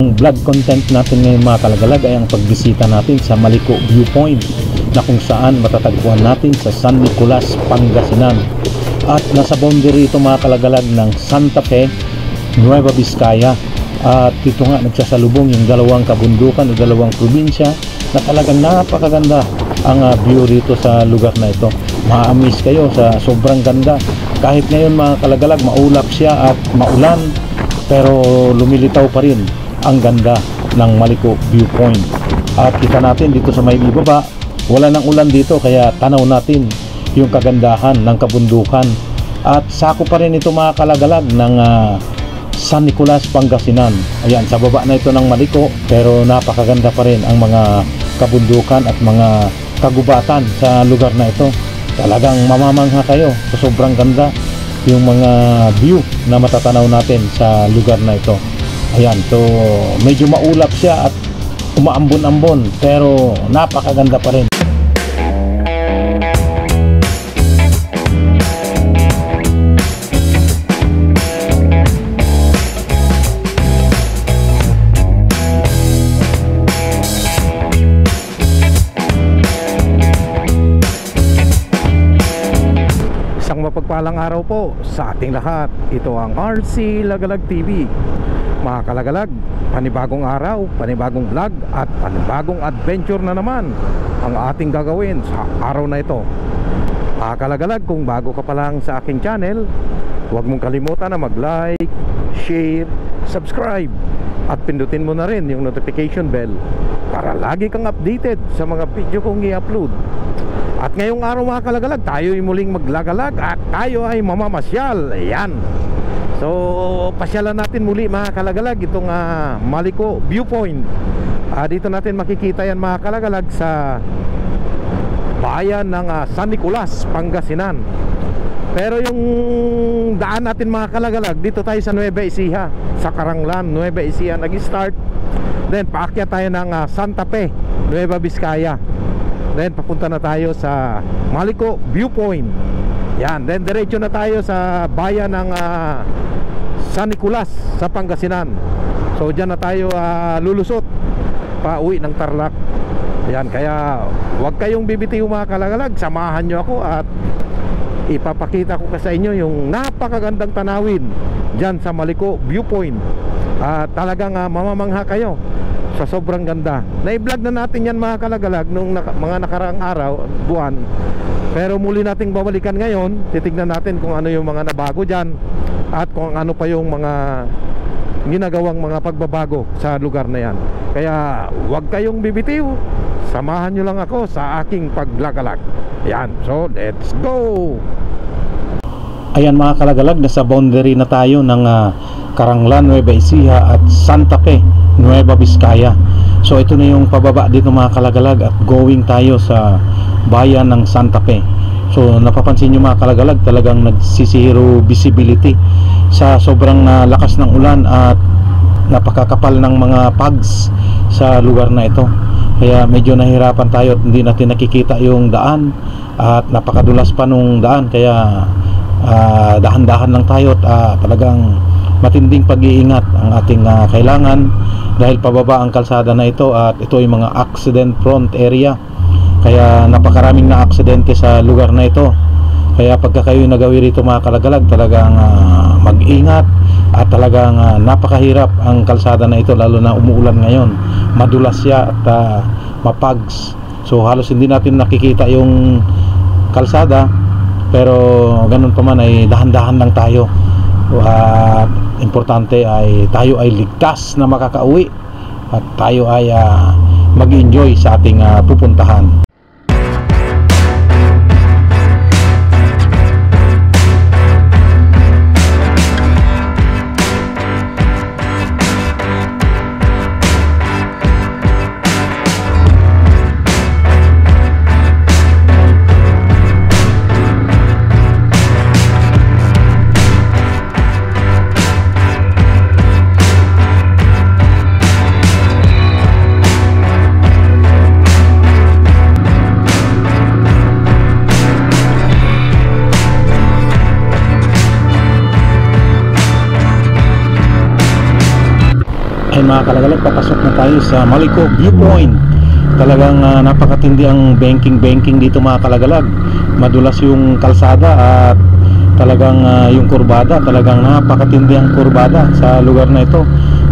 Ang vlog content natin ngayon mga kalagalag ay ang pagbisita natin sa Maliko Viewpoint na kung saan matatagpuan natin sa San Nicolas, Pangasinan. At nasa boundary ito mga kalagalag ng Santa Fe, Nueva Vizcaya. At dito nga nagsasalubong yung dalawang kabundukan o dalawang probinsya na talagang napakaganda ang view rito sa lugar na ito. Ma-amaze kayo sa sobrang ganda. Kahit ngayon mga kalagalag maulap siya at maulan, pero lumilitaw pa rin ang ganda ng Maliko Viewpoint. At kita natin dito sa may ibaba, wala nang ulan dito kaya tanaw natin yung kagandahan ng kabundukan. At sako pa rin ito mga kalagalag ng San Nicolas, Pangasinan. Ayan, sa baba na ito ng Maliko, pero napakaganda pa rin ang mga kabundukan at mga kagubatan sa lugar na ito. Talagang mamamangha kayo sa sobrang ganda yung mga view na matatanaw natin sa lugar na ito. Ayan, so medyo maulap siya at umaambon-ambon, pero napakaganda pa rin. Isang mapagpalang araw po sa ating lahat. Ito ang RC Lagalag TV. Mga kalagalag, panibagong araw, panibagong vlog at panibagong adventure na naman ang ating gagawin sa araw na ito. Mga kalagalag, kung bago ka pa lang sa aking channel, huwag mong kalimutan na mag-like, share, subscribe at pindutin mo na rin yung notification bell para lagi kang updated sa mga video kong i-upload. At ngayong araw mga kalagalag, tayo ay muling maglagalag at tayo ay mamamasyal. Ayan. So pasyalan natin muli mga kalagalag itong Maliko Viewpoint. Dito natin makikita yan mga kalagalag sa bayan ng San Nicolas, Pangasinan. Pero yung daan natin mga kalagalag, dito tayo sa Nueva Ecija, sa Caranglan, Nueva Ecija nag-start. Then paakyat tayo ng Santa Fe, Nueva Vizcaya. Then papunta na tayo sa Maliko Viewpoint. Yan, then diretso na tayo sa bayan ng San Nicolas sa Pangasinan. So dyan na tayo lulusot pauwi ng Tarlac. Yan, kaya huwag kayong bibitiw mga kalagalag. Samahan nyo ako at ipapakita ko sa inyo yung napakagandang tanawin dyan sa Maliko Viewpoint. Talagang mamamangha kayo sa sobrang ganda. Na-vlog na natin yan mga kalagalag nung mga nakaraang araw, buwan. Pero muli nating babalikan ngayon. Titignan natin kung ano yung mga nabago dyan at kung ano pa yung mga ginagawang mga pagbabago sa lugar na yan. Kaya huwag kayong bibitiw. Samahan nyo lang ako sa aking paglagalag. Yan, so let's go. Ayan mga kalagalag, nasa boundary na tayo ng Caranglan, Nueva Ecija at Santa Fe, Nueva Vizcaya. So ito na yung pababa dito mga kalagalag at going tayo sa bayan ng Santa Fe. So napapansin nyo mga kalagalag, talagang nagsisiro visibility sa sobrang lakas ng ulan at napakakapal ng mga pags sa lugar na ito. Kaya medyo nahirapan tayo at hindi natin nakikita yung daan at napakadulas pa nung daan. Kaya dahan-dahan lang tayo at talagang matinding pag-iingat ang ating kailangan dahil pababa ang kalsada na ito at ito ay mga accident prone area. Kaya napakaraming na aksidente sa lugar na ito. Kaya pagka kayo nagawi rito mga kalagalag, talagang mag-ingat at talagang napakahirap ang kalsada na ito, lalo na umuulan ngayon. Madulas siya at mapags. So halos hindi natin nakikita yung kalsada, pero ganun pa man ay dahan-dahan lang tayo. At importante ay tayo ay ligtas na makakauwi at tayo ay mag-enjoy sa ating pupuntahan. Ayan mga kalagalag, papasok na tayo sa Malico Viewpoint. Talagang napakatindi ang banking dito mga kalagalag. Madulas yung kalsada at talagang yung kurbada, talagang napakatindi ang kurbada sa lugar na ito.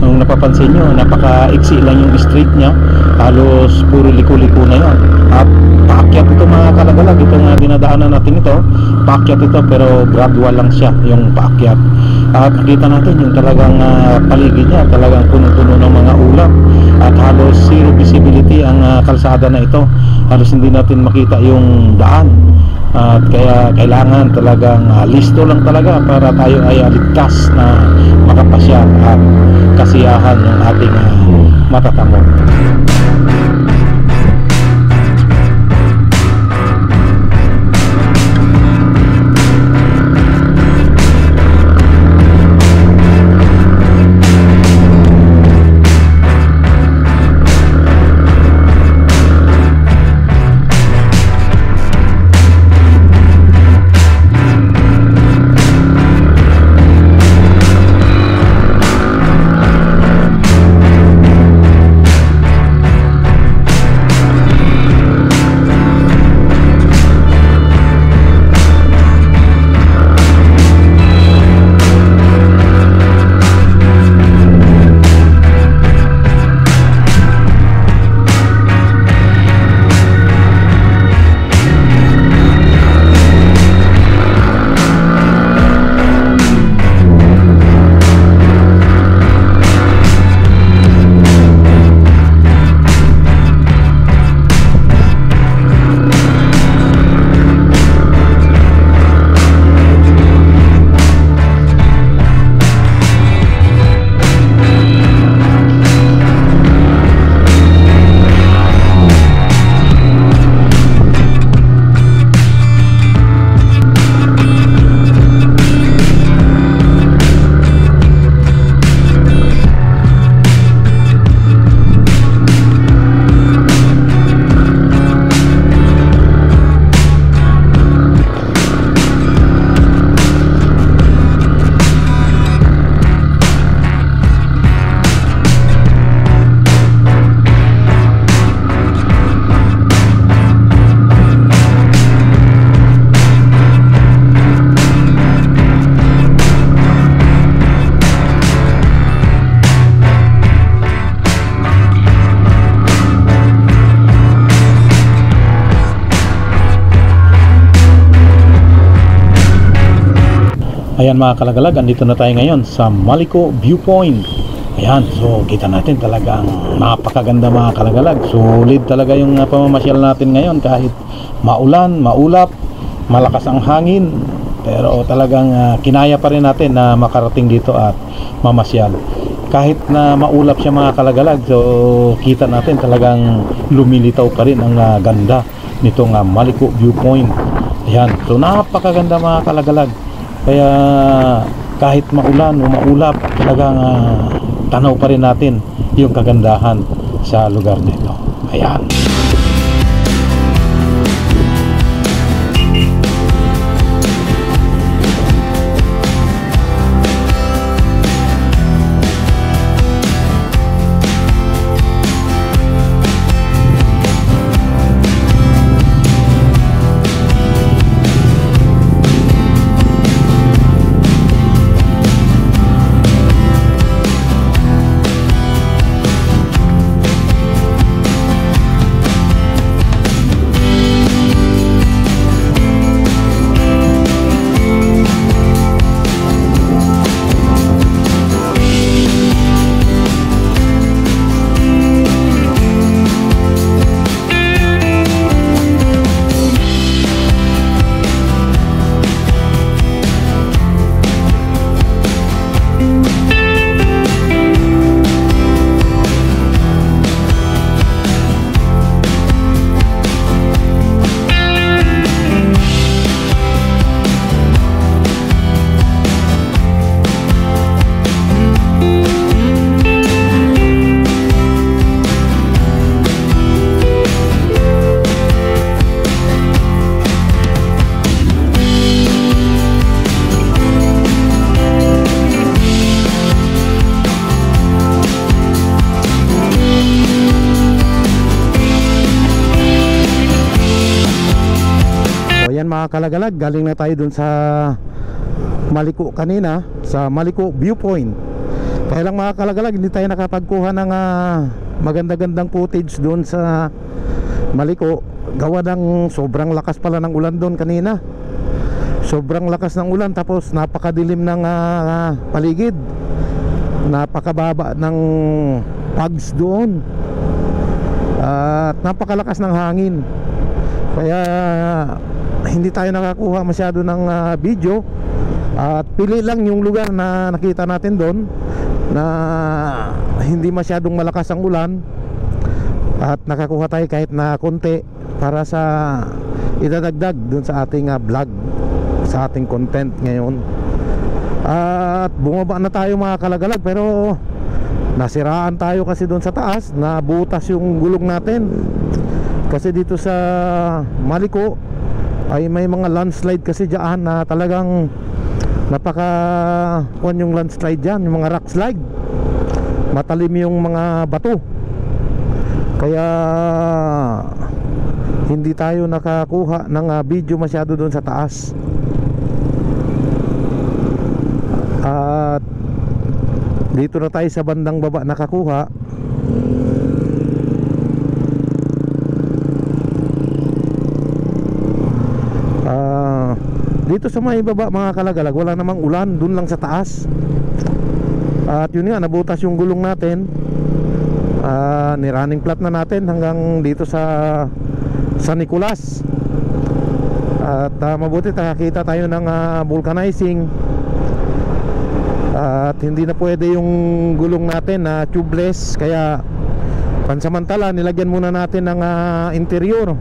Kung napapansin nyo, napaka-iksi lang yung street nya, halos puro liko-liko na yun. At paakyat ito mga kalagalag, itong dinadaanan natin ito, paakyat ito pero gradual lang siya yung paakyat. At nakita natin yung talagang paligid niya, talagang puno-puno ng mga ulap at halos zero visibility ang kalsada na ito. Halos hindi natin makita yung daan. At kaya kailangan talagang listo lang talaga para tayo ay ligtas na makapasya at kasiyahan ng ating matatamo. Ayan mga kalagalag, andito na tayo ngayon sa Malico Viewpoint. Ayan, so kita natin talagang napakaganda mga kalagalag. Solid talaga yung pamamasyal natin ngayon kahit maulan, maulap, malakas ang hangin. Pero talagang kinaya pa rin natin na makarating dito at mamasyal. Kahit na maulap siya mga kalagalag, so kita natin talagang lumilitaw pa rin ang ganda nitong Malico Viewpoint. Ayan, so napakaganda mga kalagalag. Kaya kahit maulan o maulap, talagang tanaw pa rin natin yung kagandahan sa lugar nito. Ayan. mga kalagalag, galing na tayo dun sa Maliko kanina, sa Maliko Viewpoint. Kaya lang mga kalagalag, hindi tayo nakapagkuha ng maganda-gandang footage doon sa Maliko. Gawa ng sobrang lakas pala ng ulan doon kanina. Sobrang lakas ng ulan, tapos napakadilim ng paligid. Napakababa ng fogs doon. At napakalakas ng hangin. Kaya hindi tayo nakakuha masyado ng video. At pili lang yung lugar na nakita natin doon na hindi masyadong malakas ang ulan, at nakakuha tayo kahit na konti para sa idadagdag doon sa ating vlog, sa ating content ngayon. At bumaba na tayo mga kalagalag, pero nasiraan tayo kasi doon sa taas, nabutas yung gulong natin. Kasi dito sa Maliko ay may mga landslide kasi dyan na talagang yung landslide dyan, yung mga rock slide, matalim yung mga bato. Kaya hindi tayo nakakuha ng video masyado doon sa taas. At dito na tayo sa bandang baba nakakuha. Dito sa may baba mga kalagalag, wala namang ulan, dun lang sa taas. At yun nga, nabutas yung gulong natin. Ni-running flat na natin hanggang dito sa San Nicolas. At mabuti nakakita tayo ng vulcanizing. At hindi na pwede yung gulong natin na tubeless, kaya pansamantala nilagyan muna natin ng interior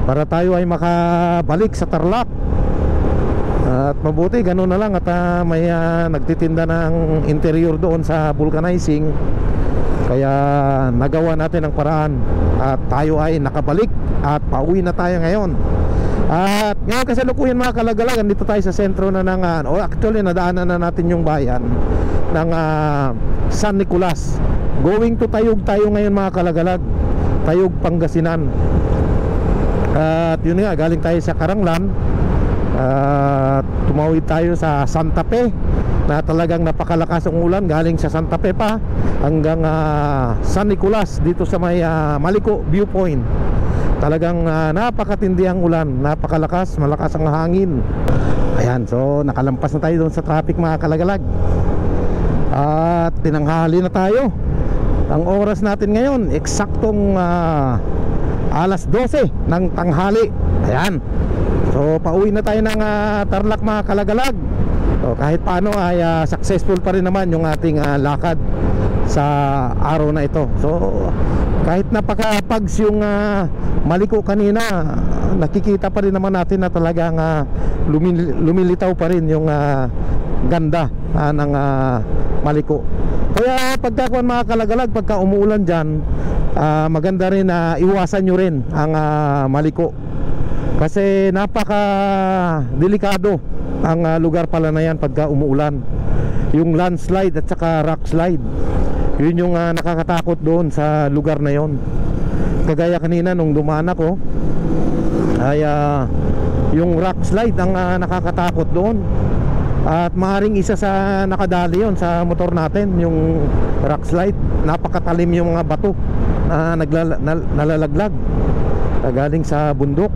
para tayo ay makabalik sa Tarlac. At mabuti ganun na lang, at may nagtitinda ng interior doon sa vulcanizing. Kaya nagawa natin ang paraan at tayo ay nakabalik at pauwi na tayo ngayon. At ngayon kasalukuyan mga kalagalag, dito tayo sa sentro na ng actually nadaanan na natin yung bayan ng San Nicolas. Going to Tayug tayo ngayon mga kalagalag, Tayug, Pangasinan. At yun nga, galing tayo sa Karanglan. Tumawid tayo sa Santa Fe na talagang napakalakas ang ulan, galing sa Santa Fe pa hanggang San Nicolas dito sa may Maliko Viewpoint. Talagang napakatindi ang ulan, napakalakas, malakas ang hangin. Ayan, so nakalampas na tayo doon sa traffic mga kalagalag. At tinanghali na tayo. Ang oras natin ngayon, eksaktong alas 12 ng tanghali. Ayan. So pauwi na tayo ng Tarlac mga kalagalag. So kahit paano ay successful pa rin naman yung ating lakad sa araw na ito. So kahit napaka-pags yung Maliko kanina, nakikita pa rin naman natin na talagang lumilitaw pa rin yung ganda ng Maliko. Kaya pagka mga kalagalag, pagka umuulan dyan, maganda rin na iwasan nyo rin ang Maliko. Kasi napaka delikado ang lugar pala na yan pagka umuulan. Yung landslide at saka rock slide, yun yung nakakatakot doon sa lugar na yon. Kagaya kanina nung dumaan ako ay yung rock slide ang nakakatakot doon. At maaaring isa sa nakadali yon sa motor natin, yung rock slide. Napakatalim yung mga bato na nalalaglag galing sa bundok.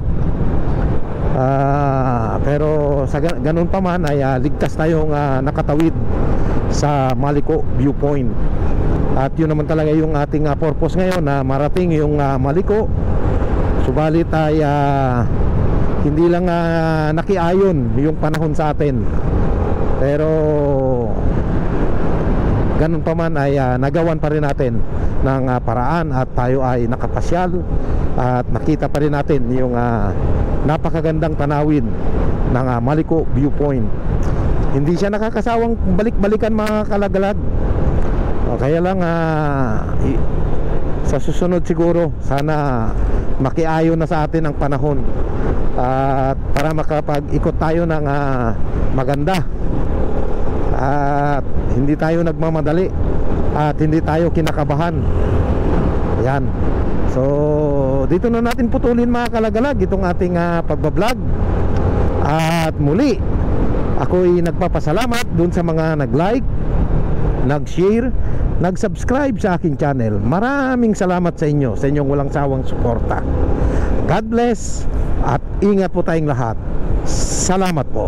Pero sa ganun pa man ay ligtas tayong nakatawid sa Maliko Viewpoint. At yun naman talaga yung ating purpose ngayon, na marating yung Maliko. Subalit ay hindi lang nakiayon yung panahon sa atin, pero ganun pa man ay nagawan pa rin natin ng paraan, at tayo ay nakapasyal at nakita pa rin natin yung napakagandang tanawin ng Maliko Viewpoint. Hindi siya nakakasawang balik-balikan mga kalagalag. Kaya lang sa susunod siguro sana makiayon na sa atin ang panahon, at para makapag-ikot tayo ng maganda, at hindi tayo nagmamadali at hindi tayo kinakabahan. Ayan. So dito na natin putulin mga kalagalag itong ating pagbablog. At muli, ako'y nagpapasalamat dun sa mga nag-like, nag-share, nag-subscribe sa aking channel. Maraming salamat sa inyo, sa inyong walang sawang suporta. God bless at ingat po tayong lahat. Salamat po.